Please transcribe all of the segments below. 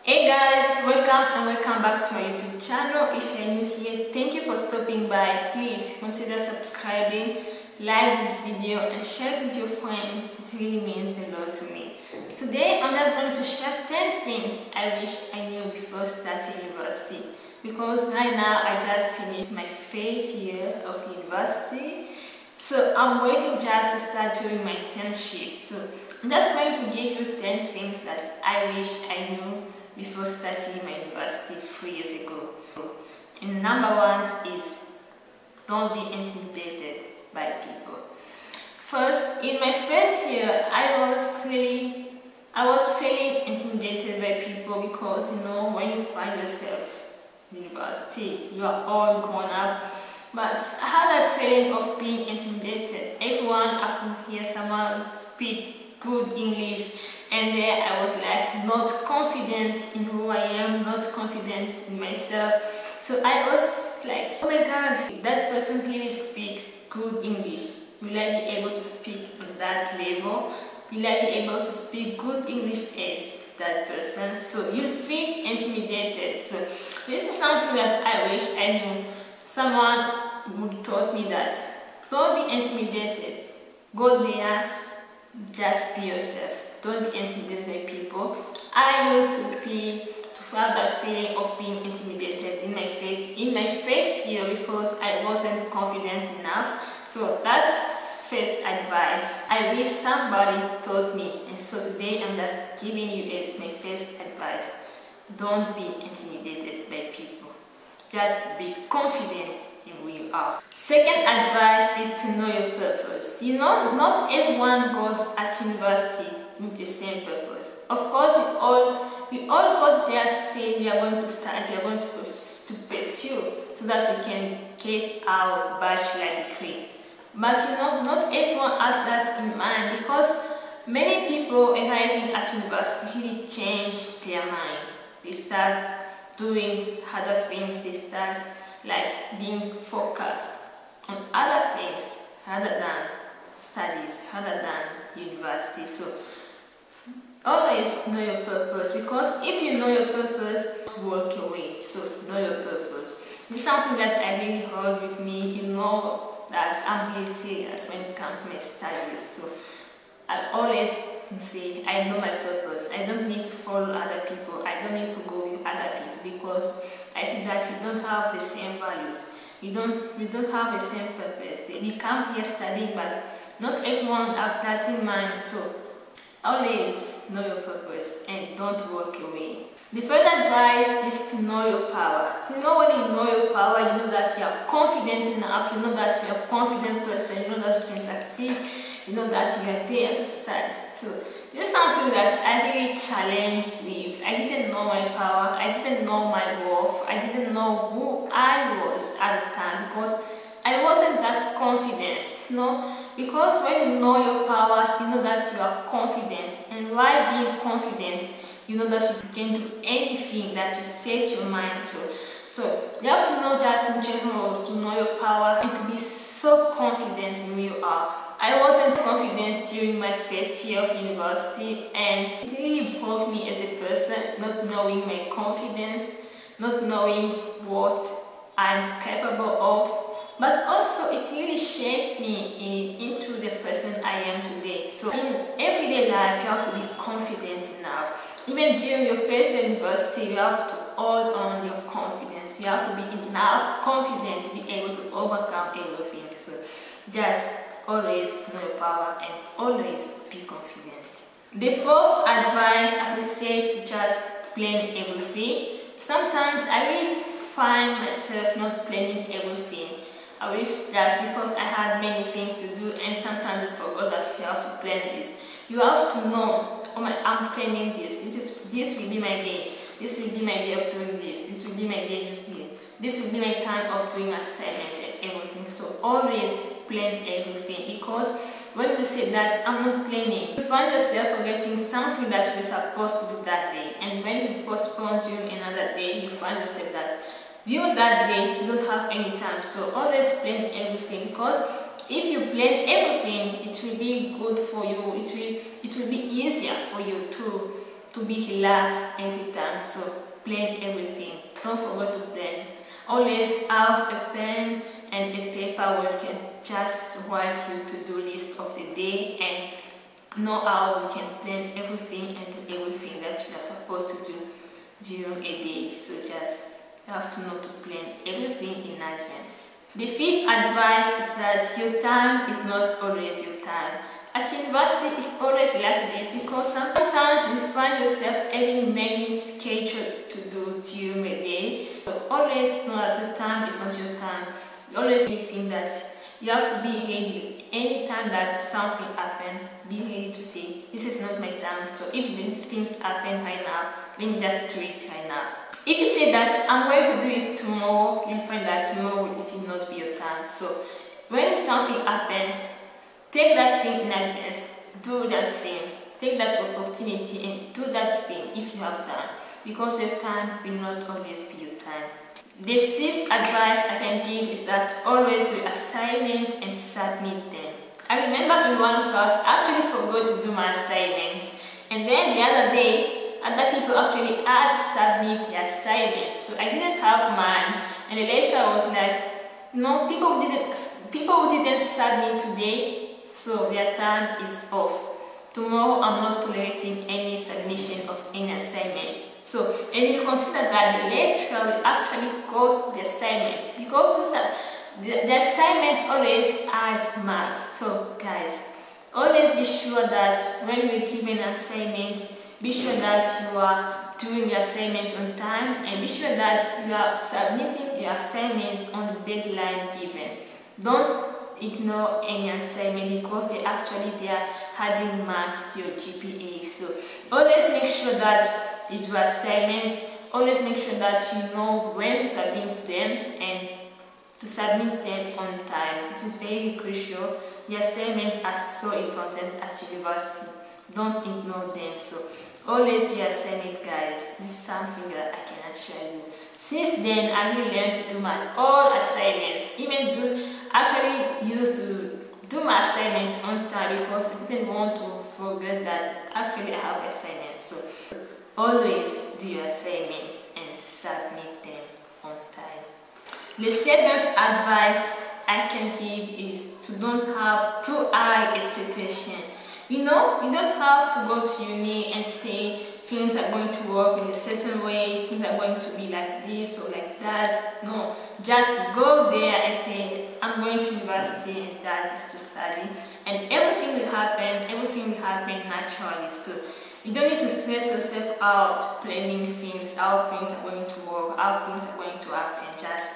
Hey guys, welcome back to my YouTube channel. If you're new here, thank you for stopping by. Please consider subscribing, like this video and share it with your friends. It really means a lot to me. Today I'm just going to share 10 things I wish I knew before starting university, because right now I just finished my 3rd year of university, so I'm waiting just to start doing my internship. So I'm just going to give you 10 things that I wish I knew before starting my university 3 years ago. And number 1 is don't be intimidated by people. First, in my first year, I was feeling intimidated by people because when you find yourself in university, you are all grown up. But I had a feeling of being intimidated. Everyone, I could hear someone speak good English, and there I was like not confident in who I am, not confident in myself. So I was like, oh my god, that person really speaks good English. Will I be able to speak on that level? Will I be able to speak good English as that person? So you feel intimidated. So this is something that I wish I knew. Someone would taught me that don't be intimidated. Go there, just be yourself. Don't be intimidated by people. I used to feel that feeling of being intimidated in my first year because I wasn't confident enough. So that's first advice I wish somebody taught me, and so today I'm just giving you as my first advice. Don't be intimidated by people. Just be confident in who you are. Second advice is to know your purpose. Not everyone goes at university with the same purpose. Of course, we all got there to say we are going to start, we are going to pursue so that we can get our bachelor degree. But not everyone has that in mind, because many people arriving at university really change their mind. They start doing other things, they start like being focused on other things other than studies, other than university. So always know your purpose, because if you know your purpose, walk away. So know your purpose. It's something that I really hold with me. That I'm really serious when it comes to my studies. So I always say I know my purpose. I don't need to follow other people. I don't need to go with other people, because I see that we don't have the same values. We don't have the same purpose. We come here studying, but not everyone has that in mind. So always know your purpose and don't walk away. The third advice is to know your power. When you know your power, you know that you are confident enough, you know that you are a confident person, you know that you can succeed, you know that you are there to start. So this is something that I really challenged with. I didn't know my power, I didn't know my worth, I didn't know who I was at the time, because I wasn't that confident, because when you know your power, you know that you are confident, and while being confident, you know that you can do anything that you set your mind to. So you have to know just in general to know your power and to be so confident in who you are. I wasn't confident during my first year of university, and it really broke me as a person, not knowing my confidence, not knowing what I'm capable of. But also it really shaped me into the person I am today. So in everyday life, you have to be confident enough. Even during your first university, you have to hold on your confidence. You have to be enough confident to be able to overcome everything. So just always know your power and always be confident. The fourth advice I would say to just plan everything. Sometimes I really find myself not planning everything. I wish just because I had many things to do, and sometimes I forgot that you have to plan this. You have to know, I'm planning this. This will be my day. This will be my day of doing this. This will be my day of doing this. Will be my time of doing assignment and everything. So always plan everything, because when you say that I'm not planning, you find yourself forgetting something that you were supposed to do that day, and when you postpone during another day, you find yourself that during that day you don't have any time. So always plan everything, because if you plan everything, it will be good for you. It will be easier for you to to be relaxed every time. So plan everything. Don't forget to plan. Always have a pen and a paper where you can just write your to-do list of the day and know how you can plan everything and do everything that you are supposed to do during a day. So just you have to know to plan everything in advance. The fifth advice is that your time is not always your time. At university, it's always like this because sometimes you find yourself having many schedules to do during a day. So always know that your time is not your time. You always think that you have to be ready anytime that something happens. Be ready to say, this is not my time. So if these things happen right now, let me just do it right now. If you say that I'm going to do it tomorrow, you'll find that tomorrow it will not be your time. So when something happens, take that thing in advance, do that thing, take that opportunity and do that thing if you have time, because your time will not always be your time. The sixth advice I can give is that always do assignments and submit them. I remember in one class I actually forgot to do my assignment, and then the other day other people actually had to submit the assignment, so I didn't have mine, and the lecturer was like, no, people who didn't submit today, so their time is off. Tomorrow I'm not tolerating any submission of any assignment. So, and you consider that the lecturer will actually got the assignment, because the assignment always adds marks. So guys, always be sure that when we give an assignment, be sure that you are doing your assignment on time, and be sure that you are submitting your assignment on the deadline given. Don't ignore any assignment because they are adding marks to your GPA. So always make sure that you do assignments. Always make sure that you know when to submit them and to submit them on time. It is very crucial. The assignments are so important at university. Don't ignore them. So always do your assignment, guys. This is something that I can assure you. Since then, I really learned to do my all assignments. Actually used to do my assignments on time because I didn't want to forget that actually I have assignments. So always do your assignments and submit them on time. The seventh advice I can give is to don't have too high expectation. You know, you don't have to go to uni and say things are going to work in a certain way, things are going to be like this or like that. No, just go there and say, I'm going to university and that is to study, and everything will happen naturally. So you don't need to stress yourself out planning things, how things are going to work, how things are going to happen. Just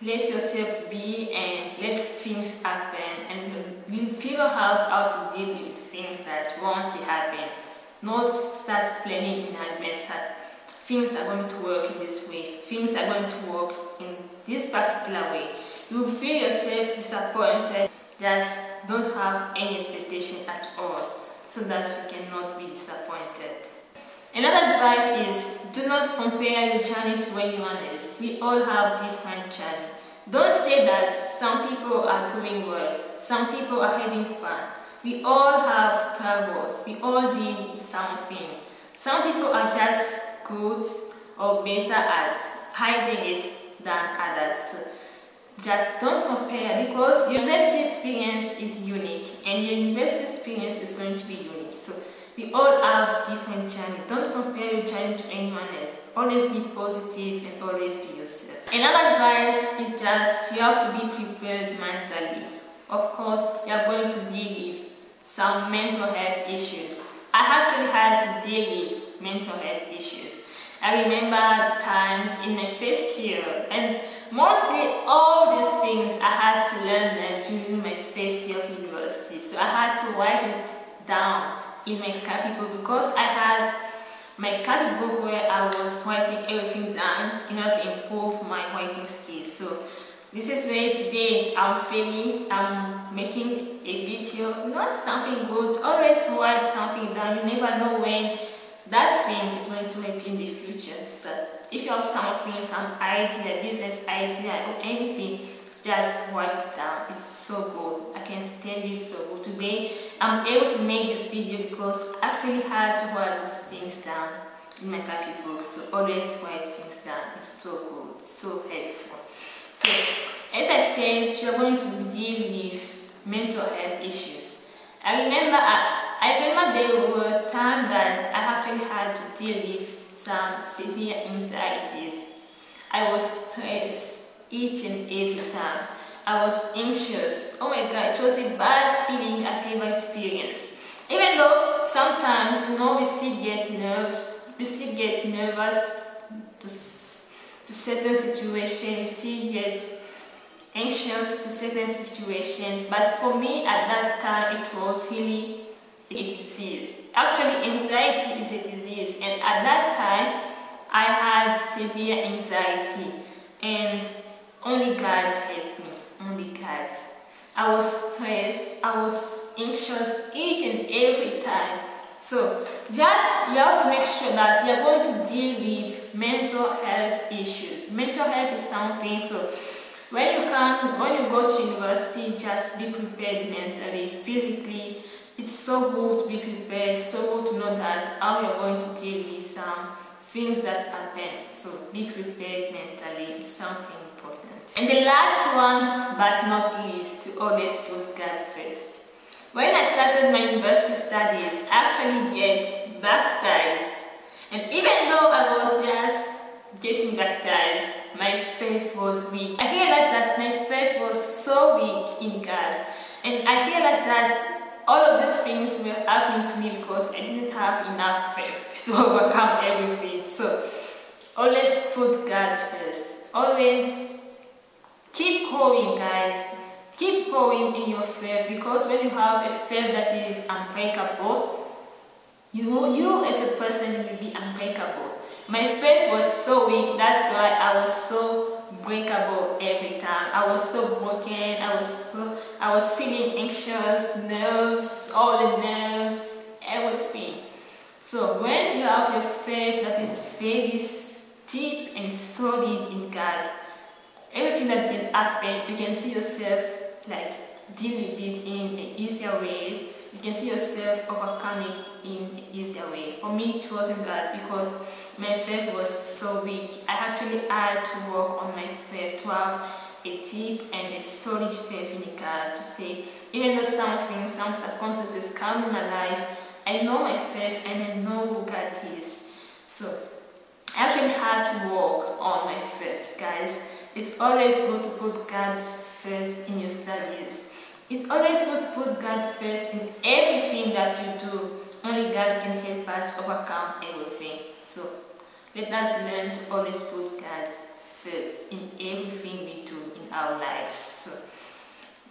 let yourself be and let things happen, and you'll figure out how to deal with things that once they happen. Not start planning in advance that things are going to work in this way, things are going to work in this particular way. You will feel yourself disappointed. Just don't have any expectation at all, so that you cannot be disappointed. Another advice is do not compare your journey to anyone else. We all have different journeys. Don't say that some people are doing well, some people are having fun. We all have struggles, we all do something. Some people are just good or better at hiding it than others. So just don't compare, because your university experience is unique and your university experience is going to be unique. So we all have different journeys. Don't compare your journey to anyone else. Always be positive and always be yourself. Another advice is just you have to be prepared mentally. Of course, you are going to deal with some mental health issues. I actually had to deal with mental health issues. I remember times in my first year, and mostly all these things I had to learn them during my first year of university. So I had to write it down in my copybook, because I had my copybook where I was writing everything down in order to improve my writing skills. So this is where today I'm making a video, not something good. Always write something down. You never know when that thing is going to help you in the future. So if you have something, some idea, business idea or anything, just write it down. It's so good. I can tell you so good. Today I'm able to make this video because I actually had to write these things down in my copybook. So always write things down. It's so good, so helpful. So as I said, you're going to deal with mental health issues. I remember there were times that I actually had to deal with some severe anxieties. I was stressed each and every time. I was anxious. Oh my God, it was a bad feeling I ever experienced. Even though sometimes, we still get nervous to certain situations, we still get anxious to certain situations. But for me at that time, it was really a disease. Actually, anxiety is a disease, and at that time, I had severe anxiety, and only God helped me. Only God. I was stressed. I was anxious each and every time. So you have to make sure that you are going to deal with mental health issues. Mental health is something. So when you go to university, just be prepared mentally, physically. It's so good to be prepared. So good to know that how you're going to deal with some things that happen. So be prepared mentally. It's something important. And the last one, but not least, to always put God first. When I started my university studies, I actually get baptized. And even though I was just getting baptized, my faith was weak. I realized that my faith was so weak in God. And I realized that all of these things were happening to me because I didn't have enough faith to overcome everything. So always put God first. Always keep growing, guys. Keep growing in your faith, because when you have a faith that is unbreakable, you as a person will be unbreakable. My faith was so weak, that's why I was so breakable every time. I was so broken, I was feeling anxious, nerves, all the nerves, everything. So when you have a faith that is very deep and solid in God, everything that can happen, you can see yourself like dealing with it in an easier way. You can see yourself overcome it in an easier way. For me, it wasn't that, because my faith was so weak. I actually had to work on my faith to have a deep and a solid faith in God, to say, even though some circumstances come in my life, I know my faith and I know who God is. So I actually had to work on my faith, guys. It's always good to put God first in your studies. It's always good to put God first in everything that you do. Only God can help us overcome everything. So let us learn to always put God first in everything we do in our lives. So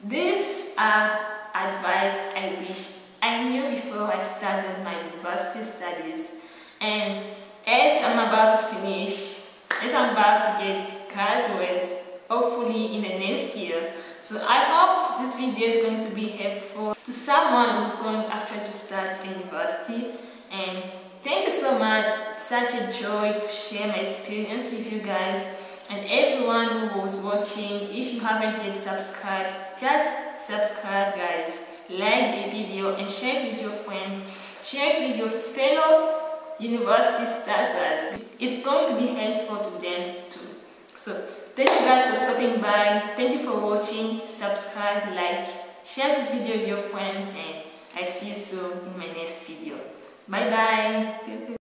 these are advice I wish I knew before I started my university studies. And as I'm about to finish, as I'm about to get graduate, hopefully in the next year. So I hope this video is going to be helpful to someone who's going actually to start university. And thank you so much. It's such a joy to share my experience with you guys. And everyone who was watching, if you haven't yet subscribed, just subscribe, guys. Like the video and share it with your friends. Share it with your fellow university starters. It's going to be helpful to them too. So thank you guys for stopping by. Thank you for watching. Subscribe, like, share this video with your friends, and I see you soon in my next video. Bye bye.